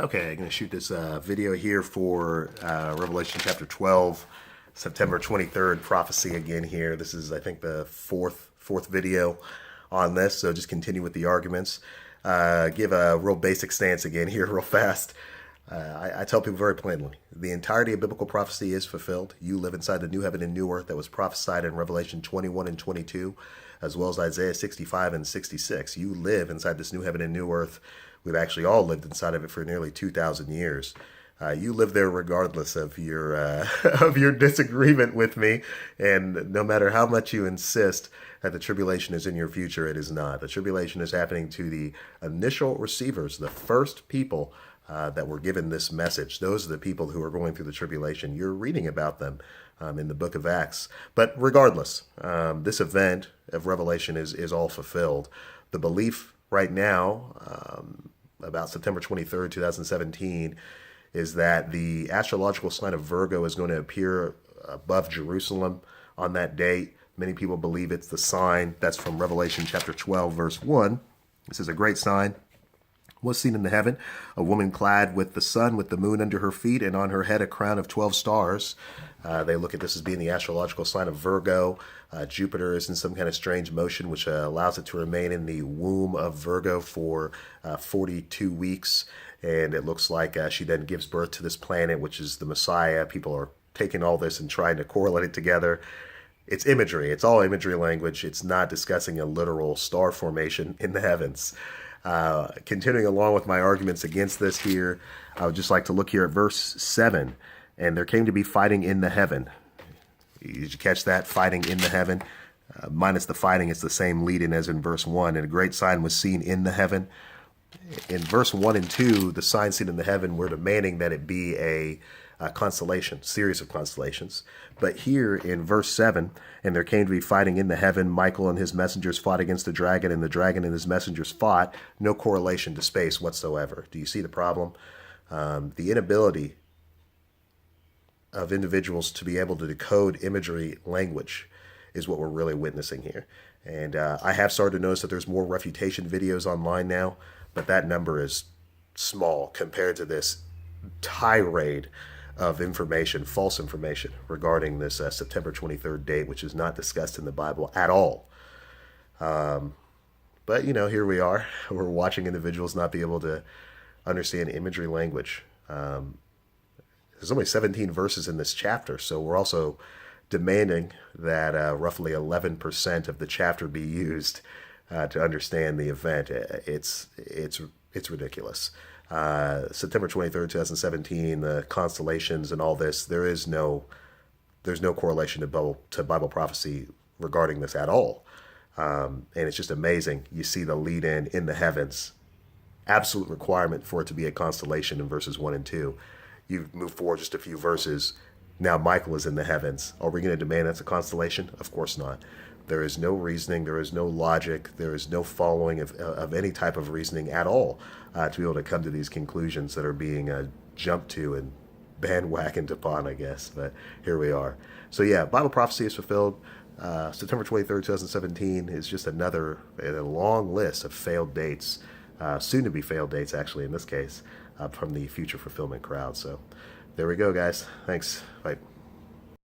Okay, I'm going to shoot this video here for Revelation chapter 12, September 23rd prophecy again here. This is, I think, the fourth video on this, so just continue with the arguments. Give a real basic stance again here real fast. I tell people very plainly, the entirety of biblical prophecy is fulfilled. You live inside the new heaven and new earth that was prophesied in Revelation 21 and 22, as well as Isaiah 65 and 66. You live inside this new heaven and new earth. We've actually all lived inside of it for nearly 2,000 years. You live there regardless of your of your disagreement with me, and no matter how much you insist that the tribulation is in your future, it is not. The tribulation is happening to the initial receivers, the first people that were given this message. Those are the people who are going through the tribulation. You're reading about them in the book of Acts. But regardless, this event of Revelation is all fulfilled. The belief right now about September 23rd, 2017, is that the astrological sign of Virgo is going to appear above Jerusalem on that date. Many people believe it's the sign. That's from Revelation chapter 12, verse 1. This is a great sign. Was seen in the heaven, a woman clad with the sun, with the moon under her feet, and on her head a crown of 12 stars. They look at this as being the astrological sign of Virgo. Jupiter is in some kind of strange motion, which allows it to remain in the womb of Virgo for 42 weeks. And it looks like she then gives birth to this planet, which is the Messiah. People are taking all this and trying to correlate it together. It's imagery. It's all imagery language. It's not discussing a literal star formation in the heavens. Continuing along with my arguments against this here, I would just like to look here at verse 7. And there came to be fighting in the heaven. Did you catch that? Fighting in the heaven. Minus the fighting, it's the same lead-in as in verse 1. And a great sign was seen in the heaven. In verse 1 and 2, the sign seen in the heaven, we're demanding that it be a constellation, series of constellations. But here in verse 7, and there came to be fighting in the heaven, Michael and his messengers fought against the dragon, and the dragon and his messengers fought. No correlation to space whatsoever. Do you see the problem? The inability of individuals to be able to decode imagery language is what we're really witnessing here. And I have started to notice that there's more refutation videos online now, but that number is small compared to this tirade of information, false information regarding this September 23rd date, which is not discussed in the Bible at all. But, you know, here we are. We're watching individuals not be able to understand imagery language. There's only 17 verses in this chapter, so we're also demanding that roughly 11% of the chapter be used to understand the event. It's ridiculous. September 23rd, 2017, the constellations and all this, there's no correlation to Bible prophecy regarding this at all. And it's just amazing. You see the lead in the heavens, absolute requirement for it to be a constellation in verses 1 and 2. You move forward just a few verses. Now Michael is in the heavens. Are we going to demand that's a constellation? Of course not. There is no reasoning. There is no logic. There is no following of any type of reasoning at all to be able to come to these conclusions that are being jumped to and bandwagoned upon, I guess. But here we are. So yeah, Bible prophecy is fulfilled. September 23rd, 2017 is just another in a long list of failed dates, soon to be failed dates actually in this case, from the future fulfillment crowd. So there we go, guys. Thanks. Bye.